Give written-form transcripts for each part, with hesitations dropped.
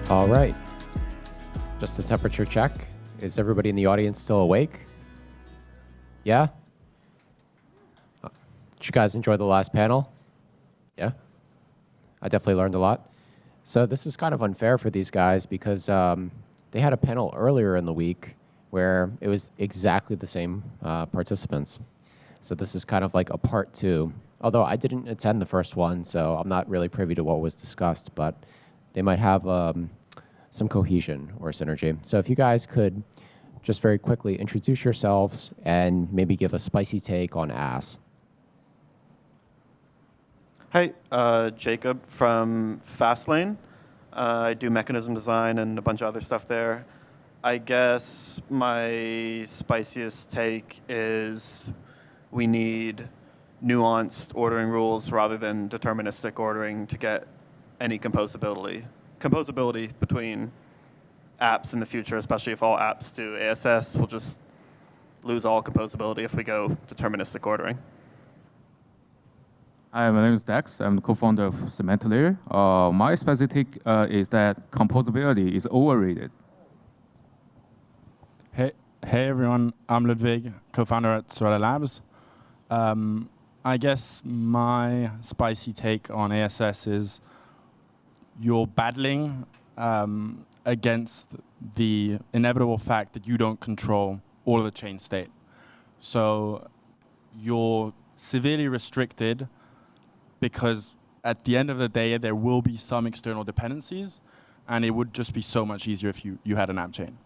All right. Just a temperature check. Is everybody in the audience still awake? Yeah? Did you guys enjoy the last panel? Yeah? I definitely learned a lot. So this is kind of unfair for these guys because they had a panel earlier in the week where it was exactly the same participants. So this is kind of like a part two. Although I didn't attend the first one, so I'm not really privy to what was discussed, but they might have some cohesion or synergy. So if you guys could just very quickly introduce yourselves and maybe give a spicy take on ASS. Hi, Jacob from Fastlane. I do mechanism design and a bunch of other stuff there. I guess my spiciest take is we need nuanced ordering rules rather than deterministic ordering to get any composability. Composability between apps in the future, especially if all apps do ASS, will just lose all composability if we go deterministic ordering. Hi, my name is Dex. I'm the co-founder of Semantic. My specific is that composability is overrated. Hey everyone, I'm Ludwig, co-founder at Sorella Labs. I guess my spicy take on ASS is you're battling against the inevitable fact that you don't control all of the chain state. So you're severely restricted because at the end of the day, there will be some external dependencies, and it would just be so much easier if you had an app chain.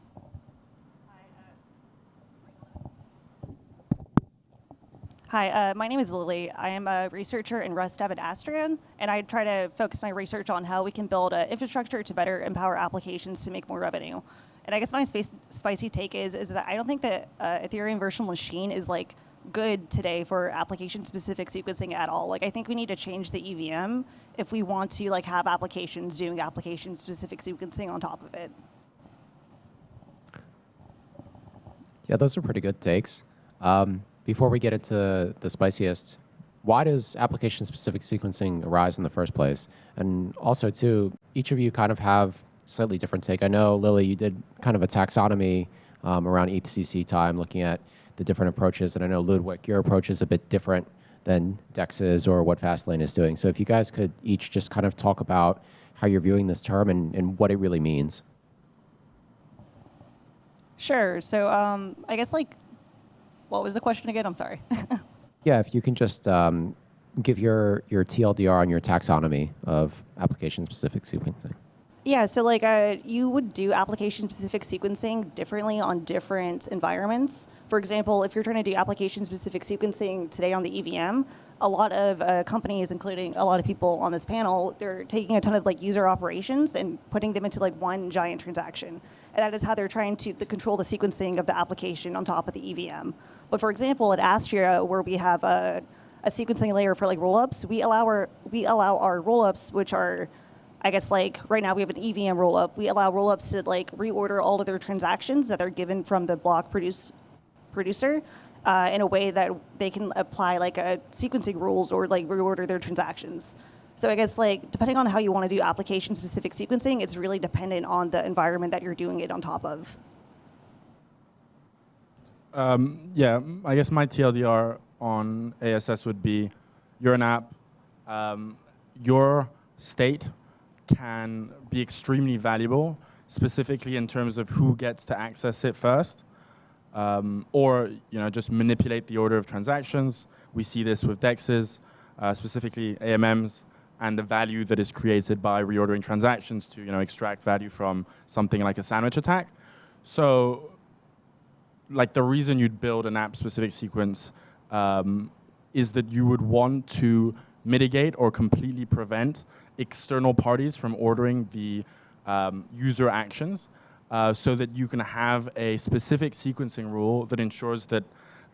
Hi, my name is Lilly. I am a researcher in Rust Dev at Astria, and I try to focus my research on how we can build an infrastructure to better empower applications to make more revenue. And I guess my spicy take is that I don't think that Ethereum virtual machine is like good today for application-specific sequencing at all. Like, I think we need to change the EVM if we want to like have applications doing application-specific sequencing on top of it. Yeah, those are pretty good takes. Before we get into the spiciest, why does application-specific sequencing arise in the first place? And also, too, each of you kind of have slightly different take. I know, Lilly, you did kind of a taxonomy around ETHCC time, looking at the different approaches. And I know, Ludwig, your approach is a bit different than Dex's or what Fastlane is doing. So if you guys could each just kind of talk about how you're viewing this term and what it really means. Sure. So I guess, like, what was the question again? I'm sorry. Yeah, if you can just give your TLDR on your taxonomy of application-specific sequencing. Yeah, so like you would do application-specific sequencing differently on different environments. For example, if you're trying to do application-specific sequencing today on the EVM, a lot of companies, including a lot of people on this panel, they're taking a ton of like user operations and putting them into like one giant transaction. And that is how they're trying to control the sequencing of the application on top of the EVM. But for example, at Astria, where we have a sequencing layer for like rollups, we allow our rollups, which are, I guess, like right now we have an EVM rollup. We allow rollups to like reorder all of their transactions that are given from the block producer in a way that they can apply like a sequencing rules or like reorder their transactions. So I guess like depending on how you want to do application-specific sequencing, it's really dependent on the environment that you're doing it on top of. Yeah, I guess my TLDR on ASS would be you're an app, your state can be extremely valuable, specifically in terms of who gets to access it first, or just manipulate the order of transactions. We see this with DEXs, specifically AMMs, and the value that is created by reordering transactions to extract value from something like a sandwich attack. So, like the reason you'd build an app-specific sequence is that you would want to mitigate or completely prevent external parties from ordering the user actions so that you can have a specific sequencing rule that ensures that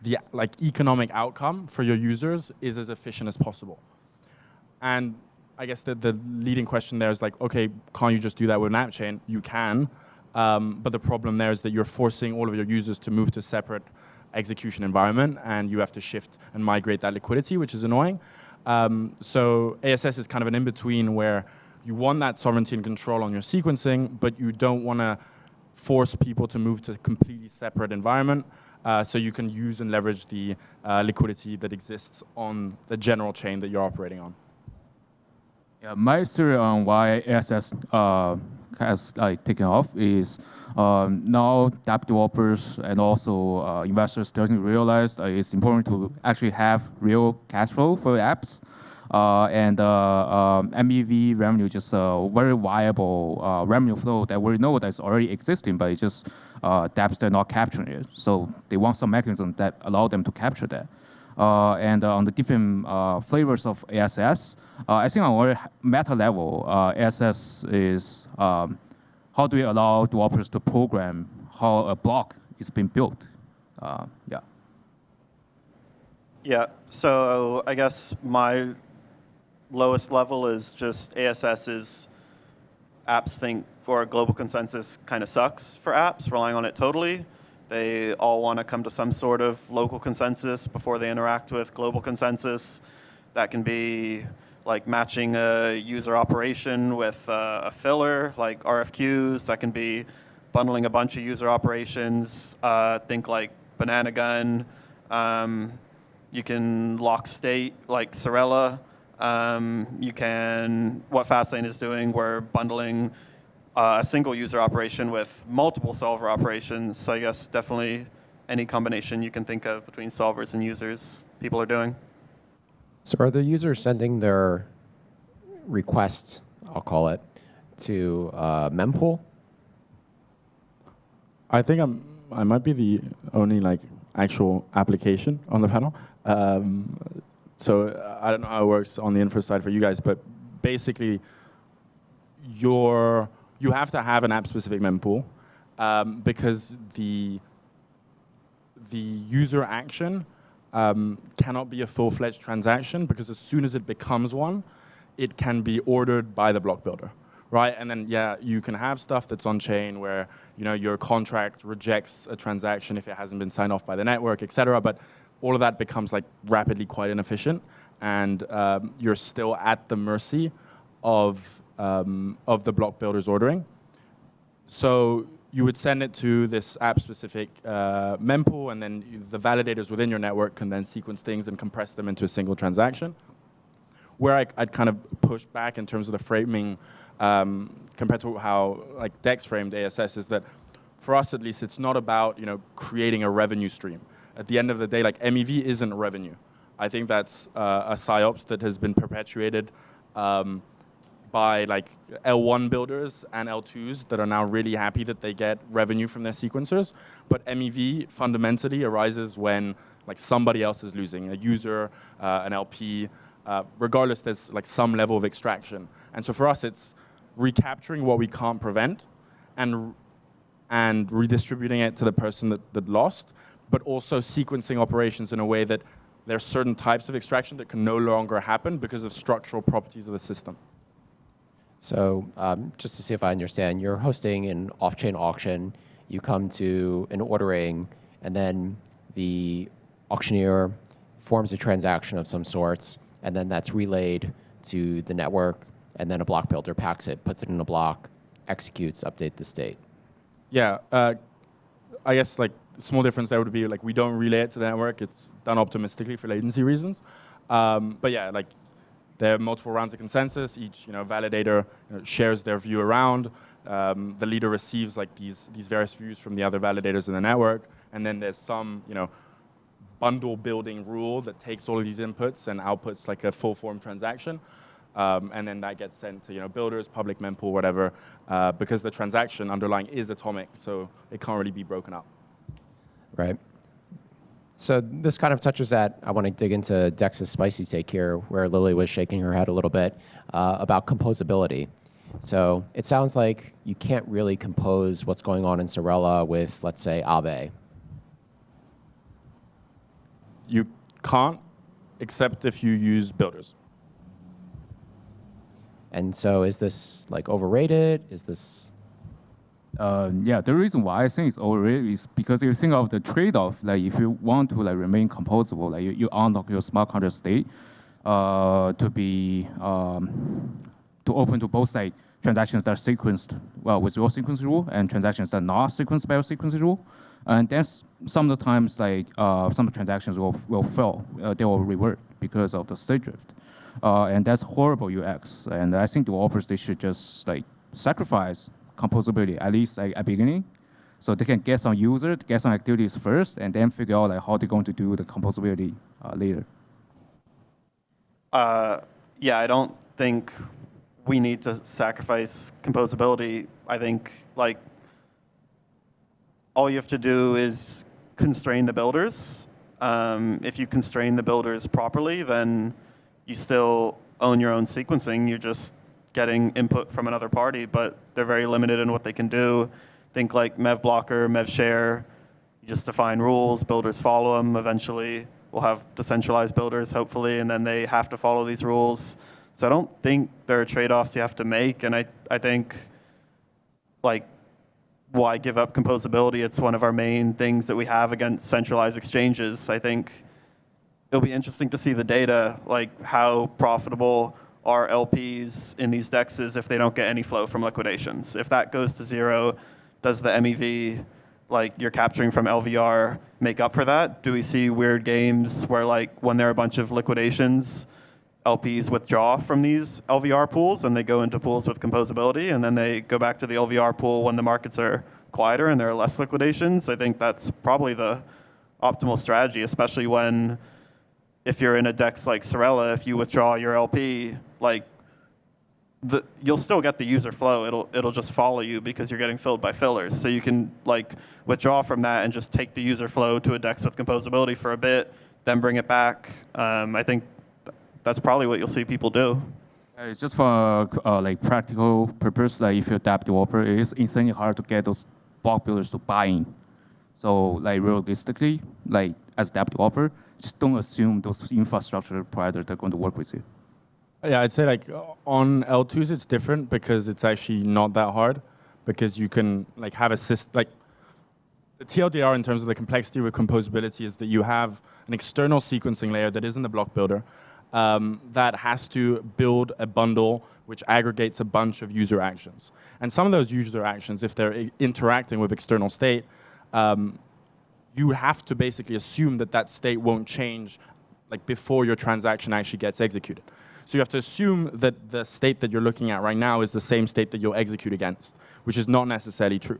the economic outcome for your users is as efficient as possible. And I guess the leading question there is like, okay, can't you just do that with an app chain? You can, but the problem there is that you're forcing all of your users to move to a separate execution environment, and you have to shift and migrate that liquidity, which is annoying. So ASS is kind of an in-between where you want that sovereignty and control on your sequencing, but you don't want to force people to move to a completely separate environment, so you can use and leverage the liquidity that exists on the general chain that you're operating on. Yeah, my theory on why ASS has taken off is now app developers and also investors starting to realize it's important to actually have real cash flow for apps. And MEV revenue just a very viable revenue flow that we know that's already existing, but it's just dApps they're not capturing it. So they want some mechanism that allow them to capture that. And on the different flavors of ASS, I think on a meta level, ASS is how do we allow developers to program how a block is being built? Yeah. Yeah, so I guess my lowest level is just ASS is apps think for global consensus kind of sucks for apps, relying on it totally. They all want to come to some sort of local consensus before they interact with global consensus. That can be like matching a user operation with a filler, like RFQs. That can be bundling a bunch of user operations. Think like banana gun. You can lock state like Sorella. You can, what Fastlane is doing, we're bundling a single user operation with multiple solver operations. So I guess definitely any combination you can think of between solvers and users, people are doing. So are the users sending their requests, I'll call it, to mempool? I think I might be the only like actual application on the panel. So I don't know how it works on the infra side for you guys, but basically you have to have an app-specific mempool because the user action cannot be a full-fledged transaction, because as soon as it becomes one, it can be ordered by the block builder, right? And then, yeah, you can have stuff that's on-chain where your contract rejects a transaction if it hasn't been signed off by the network, et cetera, but all of that becomes like rapidly quite inefficient, and you're still at the mercy of the block builder's ordering. So you would send it to this app-specific mempool, and then the validators within your network can then sequence things and compress them into a single transaction. Where I'd kind of push back in terms of the framing compared to how like Dex framed ASS is that for us at least, it's not about creating a revenue stream. At the end of the day, like MEV isn't revenue. I think that's a PsyOps that has been perpetuated by like L1 builders and L2s that are now really happy that they get revenue from their sequencers. But MEV fundamentally arises when like somebody else is losing, a user, an LP. Regardless, there's like some level of extraction. And so for us, it's recapturing what we can't prevent and redistributing it to the person that lost, but also sequencing operations in a way that there are certain types of extraction that can no longer happen because of structural properties of the system. So just to see if I understand, you're hosting an off-chain auction, you come to an ordering, and then the auctioneer forms a transaction of some sorts, and then that's relayed to the network, and then a block builder packs it, puts it in a block, executes, update the state. Yeah, I guess like small difference there would be like we don't relay it to the network. It's done optimistically for latency reasons. But yeah, like there are multiple rounds of consensus. Each validator shares their view around. The leader receives like these various views from the other validators in the network, and then there's some bundle building rule that takes all of these inputs and outputs like a full form transaction. And then that gets sent to builders, public mempool, whatever, because the transaction underlying is atomic, so it can't really be broken up. Right. So this kind of touches that. I want to dig into Dex's spicy take here, where Lilly was shaking her head a little bit about composability. So it sounds like you can't really compose what's going on in Sorella with, let's say, Aave. You can't, except if you use builders. And so is this like overrated? Is this? Yeah, the reason why I think it's overrated is because if you think of the trade-off, like if you want to like remain composable, like you unlock your smart contract state to to open to both like transactions that are sequenced well with your sequencing rule and transactions that are not sequenced by your sequencing rule. And then some of the times, like some transactions will fail, they will revert because of the state drift, and that's horrible UX. And I think developers, they should just like sacrifice composability at least like at beginning, so they can get some users, get some activities first, and then figure out like how they're going to do the composability later. Yeah, I don't think we need to sacrifice composability. I think like all you have to do is constrain the builders. If you constrain the builders properly, then you still own your own sequencing. You're just getting input from another party, but they're very limited in what they can do. Think like mev blocker, mev share. You just define rules, builders follow them. Eventually, we'll have decentralized builders, hopefully, and then they have to follow these rules. So I don't think there are trade-offs you have to make, and I think, like, why give up composability? It's one of our main things that we have against centralized exchanges. I think it'll be interesting to see the data, like how profitable are LPs in these dexes if they don't get any flow from liquidations. If that goes to zero, does the MEV, like you're capturing from LVR, make up for that? Do we see weird games where like when there are a bunch of liquidations, LPs withdraw from these LVR pools and they go into pools with composability, and then they go back to the LVR pool when the markets are quieter and there are less liquidations? I think that's probably the optimal strategy, especially when, if you're in a DEX like Sorella, if you withdraw your LP, like you'll still get the user flow. It'll just follow you because you're getting filled by fillers. So you can like withdraw from that and just take the user flow to a DEX with composability for a bit, then bring it back. I think that's probably what you'll see people do. It's just for like practical purpose. Like if you're a dApp developer, it is insanely hard to get those block builders to buy in. So like realistically, like as a dApp developer, just don't assume those infrastructure providers are going to work with you. Yeah, I'd say like on L2s it's different because it's actually not that hard, because you can like have a system, like the TLDR in terms of the complexity with composability is that you have an external sequencing layer that isn't the block builder that has to build a bundle which aggregates a bunch of user actions. And some of those user actions, if they're interacting with external state, you have to basically assume that that state won't change like before your transaction actually gets executed. So you have to assume that the state that you're looking at right now is the same state that you'll execute against, which is not necessarily true.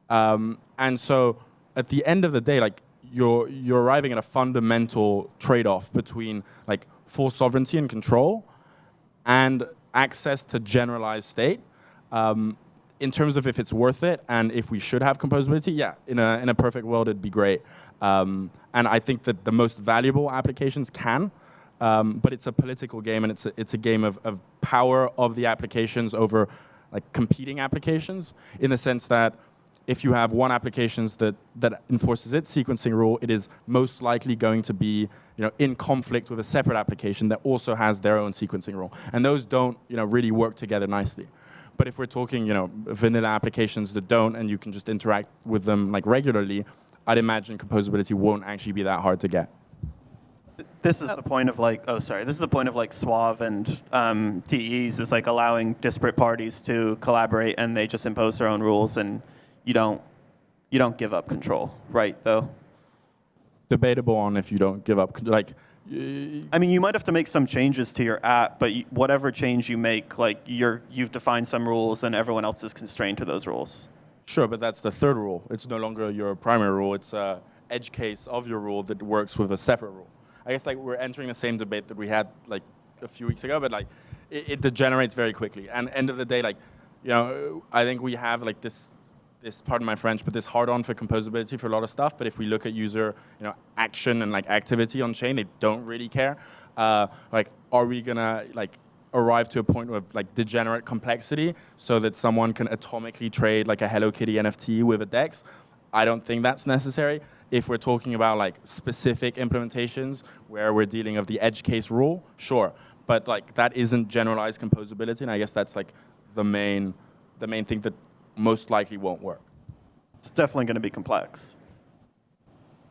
And so at the end of the day, like you're arriving at a fundamental trade-off between like full sovereignty and control and access to generalized state. In terms of if it's worth it and if we should have composability, yeah, in a perfect world it'd be great. And I think that the most valuable applications can, but it's a political game, and it's a game of power of the applications over like competing applications, in the sense that if you have one application that enforces its sequencing rule, it is most likely going to be in conflict with a separate application that also has their own sequencing rule, and those don't really work together nicely. But if we're talking vanilla applications that don't, and you can just interact with them like regularly, I'd imagine composability won't actually be that hard to get. This is the point of like, this is the point of like Suave and TEs, is like allowing disparate parties to collaborate and they just impose their own rules, and you don't give up control, right? Though Debatable on if you don't give up, like. I mean, you might have to make some changes to your app, but whatever change you make, like you've defined some rules and everyone else is constrained to those rules. Sure, but that's the third rule. It's no longer your primary rule. It's an edge case of your rule that works with a separate rule. I guess like we're entering the same debate that we had like a few weeks ago, but like it degenerates very quickly. And end of the day, like I think we have like this, pardon my French, but this hard-on for composability for a lot of stuff. But if we look at user, action and like activity on chain, they don't really care. Like, are we gonna like arrive to a point of like degenerate complexity so that someone can atomically trade like a Hello Kitty NFT with a DEX? I don't think that's necessary. If we're talking about like specific implementations where we're dealing with the edge case rule, sure. But like that isn't generalized composability, and I guess that's like the main thing that most likely won't work. It's definitely going to be complex.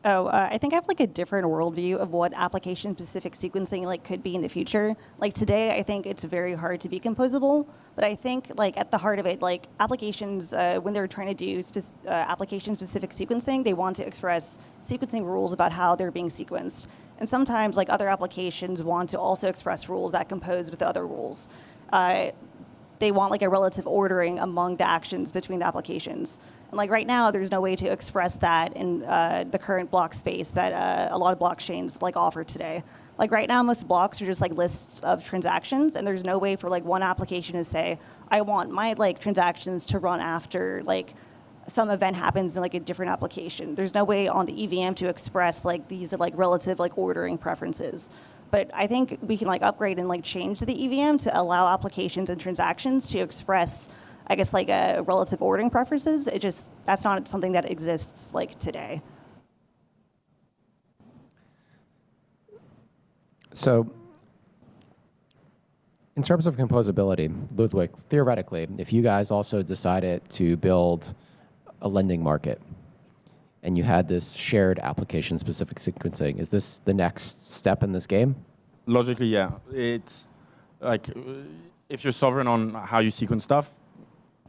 I think I have like a different worldview of what application-specific sequencing like could be in the future. Like today, I think it's very hard to be composable, but I think like at the heart of it, like applications, when they're trying to do application-specific sequencing, they want to express sequencing rules about how they're being sequenced. And sometimes like other applications want to also express rules that compose with other rules. They want like a relative ordering among the actions between the applications. And like right now, there's no way to express that in the current block space that a lot of blockchains like offer today. Like right now, most blocks are just like lists of transactions, and there's no way for like one application to say, I want my like transactions to run after like some event happens in like a different application. There's no way on the EVM to express like these like relative like ordering preferences. But I think we can like upgrade and like change the EVM to allow applications and transactions to express, I guess, like relative ordering preferences. That's not something that exists like today. So in terms of composability, Ludwig, theoretically, if you guys also decided to build a lending market and you had this shared application-specific sequencing, is this the next step in this game? Logically, yeah. It's like if you're sovereign on how you sequence stuff,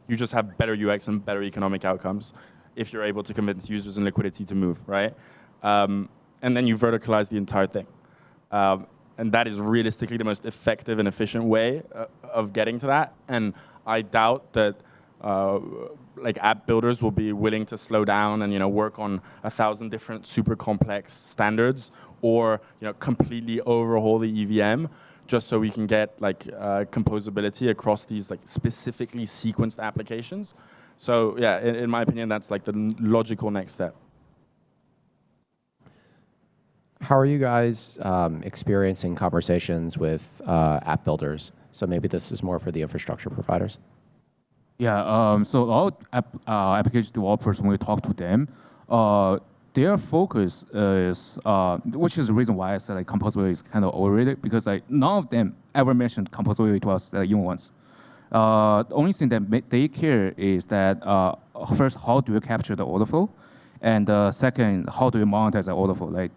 you just have better UX and better economic outcomes if you're able to convince users and liquidity to move, right? And then you verticalize the entire thing. And that is realistically the most effective and efficient way of getting to that. And I doubt that like app builders will be willing to slow down and work on 1,000 different super complex standards, or completely overhaul the EVM just so we can get like composability across these like specifically sequenced applications. So yeah, in my opinion, that's like the logical next step. How are you guys experiencing conversations with app builders? So maybe this is more for the infrastructure providers. Yeah, so all application developers, when we talk to them, their focus is, which is the reason why I said like composability is kind of overrated, because like none of them ever mentioned composability to us even once. The only thing that they care is that first, how do you capture the order flow, and second, how do you monetize the order flow? Like,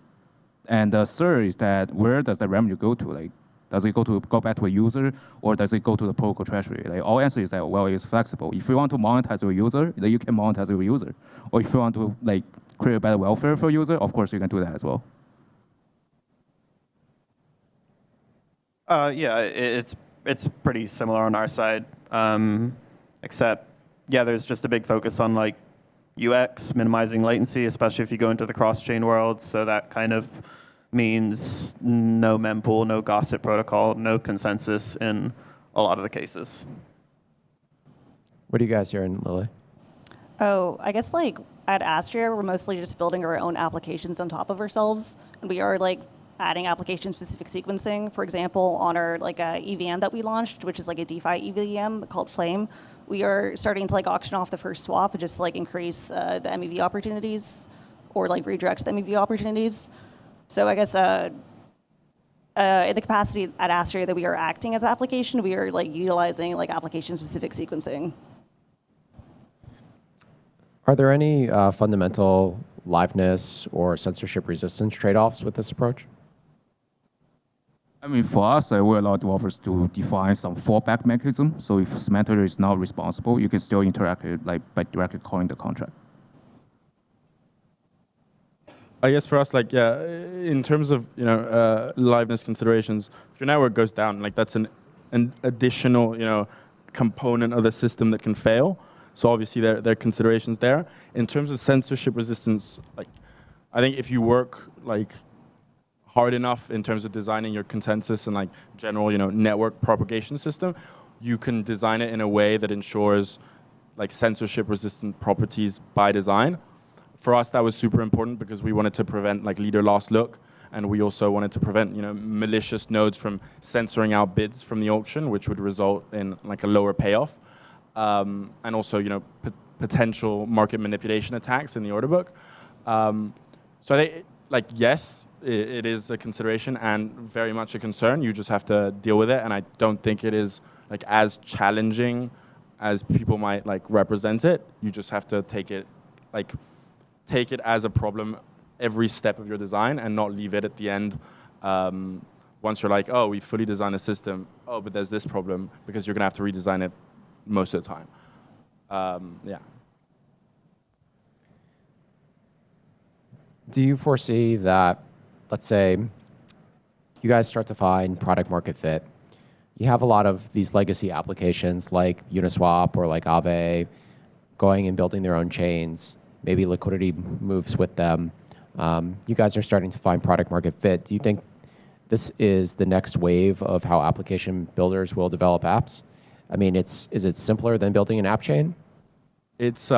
and the third is that where does the revenue go to? Like, does it go back to a user, or does it go to the protocol treasury? Like, our answer is that, well, it's flexible. If you want to monetize your user, then you can monetize your user. Or if you want to like create a better welfare for user, of course you can do that as well. Yeah, it's pretty similar on our side, except yeah, there's just a big focus on like UX, minimizing latency, especially if you go into the cross-chain world. So that kind of means no mempool, no gossip protocol, no consensus in a lot of the cases. What are you guys hearing, Lilly? Oh, I guess like at Astria, we're mostly just building our own applications on top of ourselves. And we are like adding application-specific sequencing. For example, on our like EVM that we launched, which is like a DeFi EVM called Flame, we are starting to like auction off the first swap and just like increase the MEV opportunities, or like redirect the MEV opportunities. So I guess in the capacity at Astria that we are acting as an application, we are like utilizing like application-specific sequencing. Are there any fundamental liveness or censorship resistance trade-offs with this approach? I mean, for us, we allow developers to define some fallback mechanism. So if Semantic is not responsible, you can still interact with, like, by directly calling the contract. I guess for us, like, yeah, in terms of liveness considerations, if your network goes down, like that's an additional component of the system that can fail. So obviously there are considerations there. In terms of censorship resistance, like I think if you work like hard enough in terms of designing your consensus and like general network propagation system, you can design it in a way that ensures like censorship resistant properties by design. For us, that was super important because we wanted to prevent like leader last look, and we also wanted to prevent malicious nodes from censoring out bids from the auction, which would result in like a lower payoff, and also potential market manipulation attacks in the order book. So I think like yes, it is a consideration and very much a concern. You just have to deal with it, and I don't think it is like as challenging as people might like represent it. You just have to take it as a problem every step of your design and not leave it at the end. Once you're like, oh, we fully designed a system. Oh, but there's this problem because you're going to have to redesign it most of the time. Yeah. Do you foresee that, let's say, you guys start to find product market fit? You have a lot of these legacy applications like Uniswap or like Aave going and building their own chains. Maybe liquidity moves with them. You guys are starting to find product market fit. Do you think this is the next wave of how application builders will develop apps? I mean, is it simpler than building an app chain? It's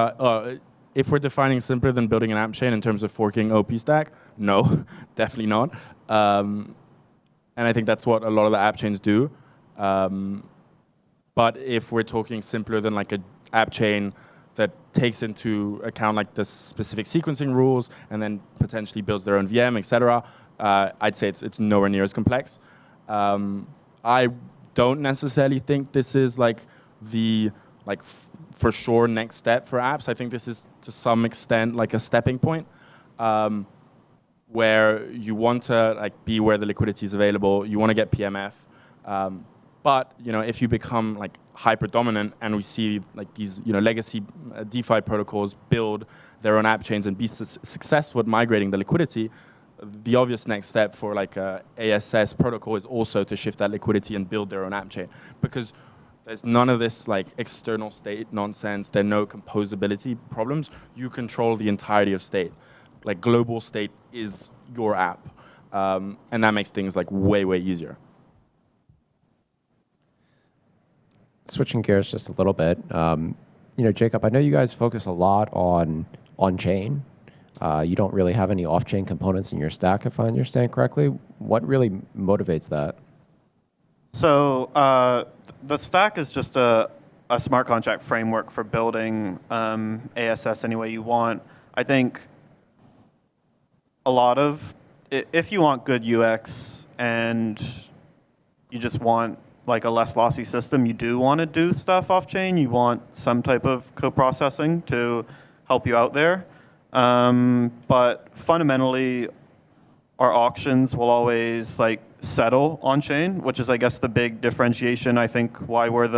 if we're defining simpler than building an app chain in terms of forking OP stack, no, definitely not. And I think that's what a lot of the app chains do. But if we're talking simpler than like an app chain that takes into account like the specific sequencing rules and then potentially builds their own VM, etc., I'd say it's nowhere near as complex. I don't necessarily think this is like the for sure next step for apps. I think this is to some extent like a stepping point where you want to like be where the liquidity is available. You want to get PMF, but if you become like hyper dominant and we see like these legacy DeFi protocols build their own app chains and be successful at migrating the liquidity, the obvious next step for like a ASS protocol is also to shift that liquidity and build their own app chain, because there's none of this like external state nonsense. There are no composability problems. You control the entirety of state. Like global state is your app, and that makes things like way easier. Switching gears just a little bit, Jacob, I know you guys focus a lot on chain. You don't really have any off-chain components in your stack, if I understand correctly. What really motivates that? So the stack is just a smart contract framework for building ASS any way you want. I think a lot of, if you want good UX and you just want like a less lossy system, you do want to do stuff off-chain. You want some type of co-processing to help you out there. But fundamentally, our auctions will always like settle on chain, which is, I guess, the big differentiation. I think why we were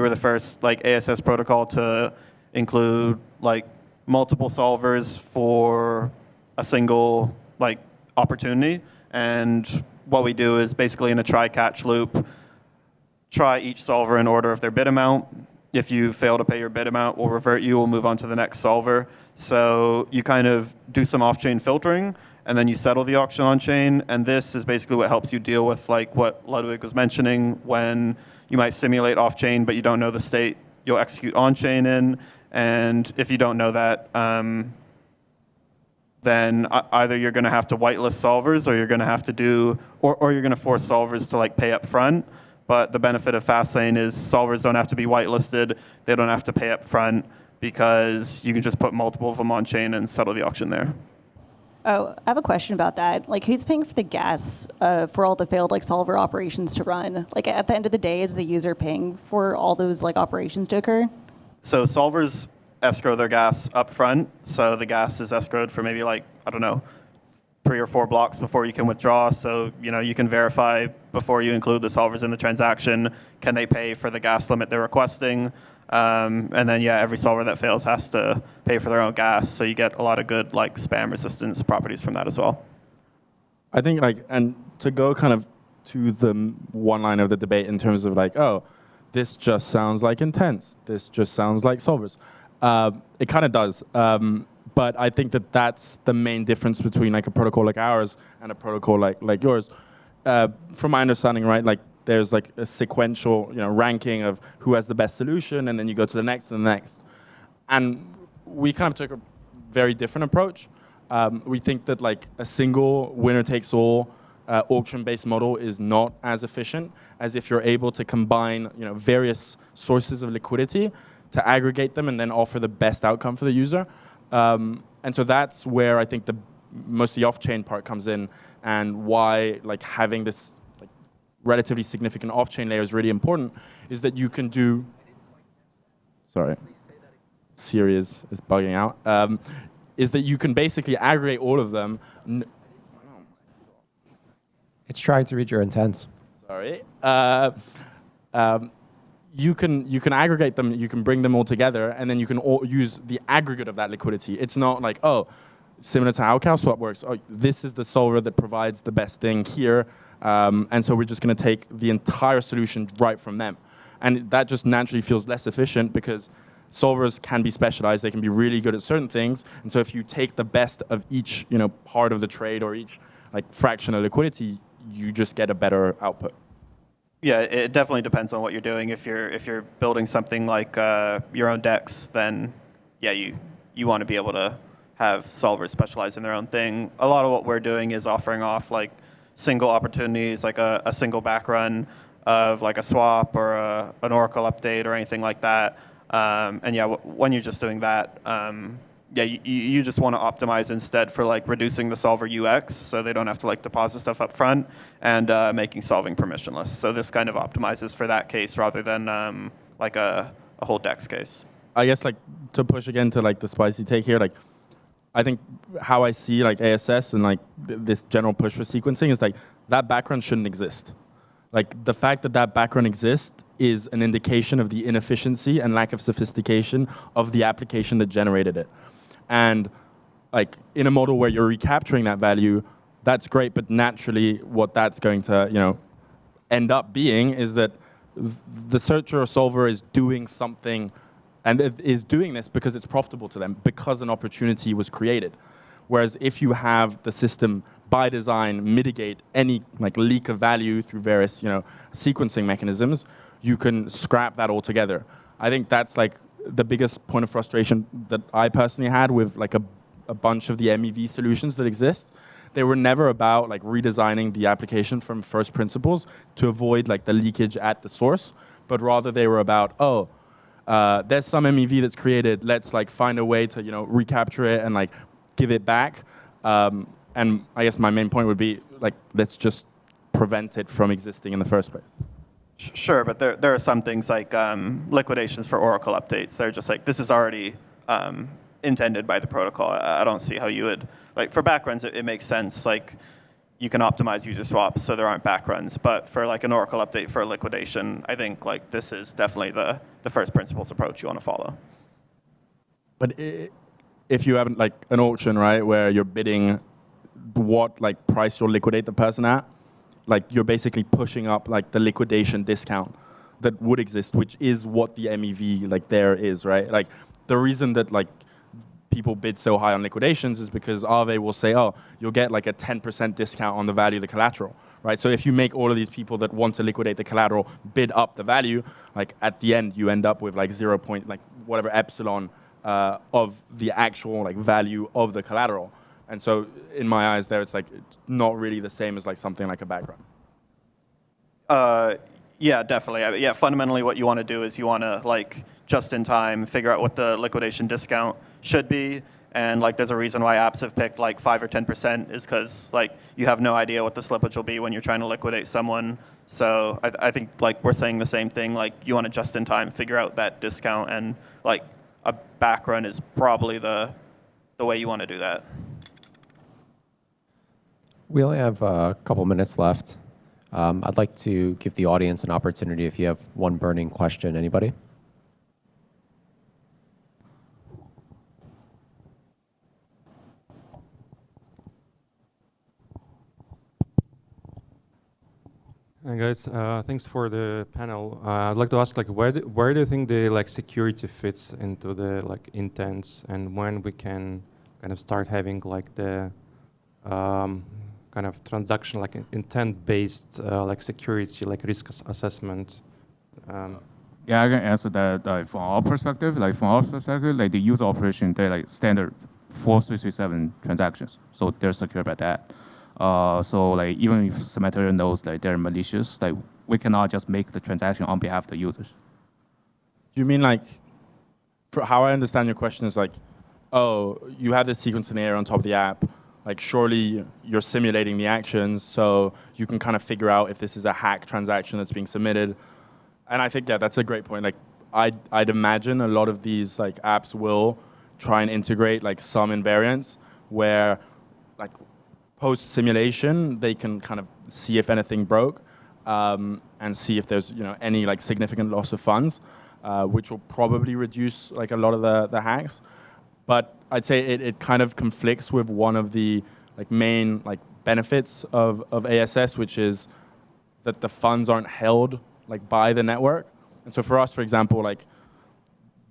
the first like ASS protocol to include like multiple solvers for a single like opportunity. And what we do is basically in a try-catch loop, try each solver in order of their bid amount. If you fail to pay your bid amount, we'll revert you. We'll move on to the next solver. So you kind of do some off-chain filtering, and then you settle the auction on-chain. And this is basically what helps you deal with like what Ludwig was mentioning, when you might simulate off-chain, but you don't know the state you'll execute on-chain in. And if you don't know that, then either you're going to have to whitelist solvers, or you're going to have to do, or you're going to force solvers to like pay up front. But the benefit of Fastlane is solvers don't have to be whitelisted. They don't have to pay up front, because you can just put multiple of them on chain and settle the auction there. Oh, I have a question about that. Like, who's paying for the gas for all the failed like solver operations to run? Like, at the end of the day, is the user paying for all those like operations to occur? So solvers escrow their gas up front. So the gas is escrowed for maybe like, I don't know, 3 or 4 blocks before you can withdraw. So, you can verify before you include the solvers in the transaction, can they pay for the gas limit they're requesting? And then, every solver that fails has to pay for their own gas. So you get a lot of good like spam resistance properties from that as well. I think and to go kind of to the one line of the debate in terms of like, oh, this just sounds like Intense. This just sounds like solvers. It kind of does. But I think that's the main difference between like a protocol like ours and a protocol like yours. From my understanding, right, like there's like a sequential ranking of who has the best solution, and then you go to the next and the next. And we kind of took a very different approach. We think that like a single winner-takes-all auction-based model is not as efficient as if you're able to combine various sources of liquidity to aggregate them and then offer the best outcome for the user. And so that's where I think most of the off-chain part comes in, and why like having this like relatively significant off-chain layer is really important, is that you can do. Sorry, Siri is bugging out. is that you can basically aggregate all of them. It's trying to read your intents. Sorry. You can aggregate them, you can bring them all together, and then you can use the aggregate of that liquidity. It's not like, oh, similar to how CalSwap works, oh, this is the solver that provides the best thing here, and so we're just going to take the entire solution right from them. And that just naturally feels less efficient because solvers can be specialized, they can be really good at certain things, and so if you take the best of each part of the trade or each fraction of liquidity, you just get a better output. Yeah, it definitely depends on what you're doing. If you're building something like your own DEX, then yeah, you want to be able to have solvers specialize in their own thing. A lot of what we're doing is offering off single opportunities, like a single back run of a swap or an Oracle update or anything like that. And yeah, when you're just doing that, yeah, you just want to optimize instead for reducing the solver UX so they don't have to deposit stuff up front and making solving permissionless. So this kind of optimizes for that case rather than a whole DEX case. I guess to push again to the spicy take here, I think how I see ASS and this general push for sequencing is that background shouldn't exist. The fact that background exists is an indication of the inefficiency and lack of sophistication of the application that generated it. And in a model where you're recapturing that value, that's great, but naturally what that's going to end up being is that the searcher or solver is doing something, and it is doing this because it's profitable to them, because an opportunity was created. Whereas if you have the system by design mitigate any leak of value through various sequencing mechanisms, you can scrap that altogether. I think that's the biggest point of frustration that I personally had with a bunch of the MEV solutions that exist. They were never about redesigning the application from first principles to avoid the leakage at the source, but rather they were about, there's some MEV that's created, let's find a way to recapture it and give it back. And I guess my main point would be let's just prevent it from existing in the first place. Sure, but there are some things liquidations for Oracle updates. They're just this is already intended by the protocol. I don't see how you would, for backruns, it makes sense. You can optimize user swaps so there aren't backruns. But for an Oracle update for a liquidation, I think this is definitely the first principles approach you want to follow. But if you have an auction, right, where you're bidding what price you'll liquidate the person at, you're basically pushing up the liquidation discount that would exist, which is what the MEV there is, right? The reason that people bid so high on liquidations is because Aave will say, oh, you'll get a 10% discount on the value of the collateral, right? So if you make all of these people that want to liquidate the collateral bid up the value, at the end you end up with 0. Whatever epsilon of the actual value of the collateral. And so in my eyes there, it's not really the same as something like a background. Yeah, definitely. Yeah, fundamentally what you want to do is you want to just in time figure out what the liquidation discount should be. And there's a reason why apps have picked 5 or 10% is because you have no idea what the slippage will be when you're trying to liquidate someone. So I think we're saying the same thing. You want to just in time figure out that discount, and a backrun is probably the way you want to do that. We only have a couple minutes left. I'd like to give the audience an opportunity if you have one burning question. Anybody? Hi guys, thanks for the panel. I'd like to ask, where do you think the security fits into the intents, and when we can kind of start having the kind of transaction intent-based security, risk assessment? Yeah, I can answer that from our perspective. The user operation, they're standard 4337 transactions, so they're secure by that. So even if Semantic knows they're malicious, we cannot just make the transaction on behalf of the users. You mean for how I understand your question is oh, you have this sequencing layer on top of the app. Surely you're simulating the actions, so you can kind of figure out if this is a hack transaction that's being submitted. And I think, yeah, that's a great point. I'd imagine a lot of these apps will try and integrate like some invariants where like post simulation they can kind of see if anything broke and see if there's any like significant loss of funds, which will probably reduce like a lot of the hacks. But I'd say it kind of conflicts with one of the like main like benefits of ASS, which is that the funds aren't held like by the network. And so for us, for example, like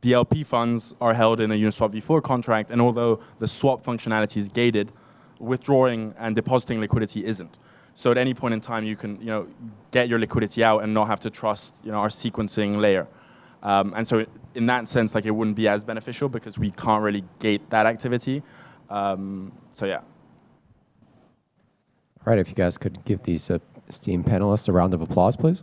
the LP funds are held in a Uniswap v4 contract, and although the swap functionality is gated, withdrawing and depositing liquidity isn't. So at any point in time, you can get your liquidity out and not have to trust our sequencing layer. And so in that sense, like it wouldn't be as beneficial because we can't really gate that activity. So yeah. All right, if you guys could give these esteemed panelists a round of applause, please.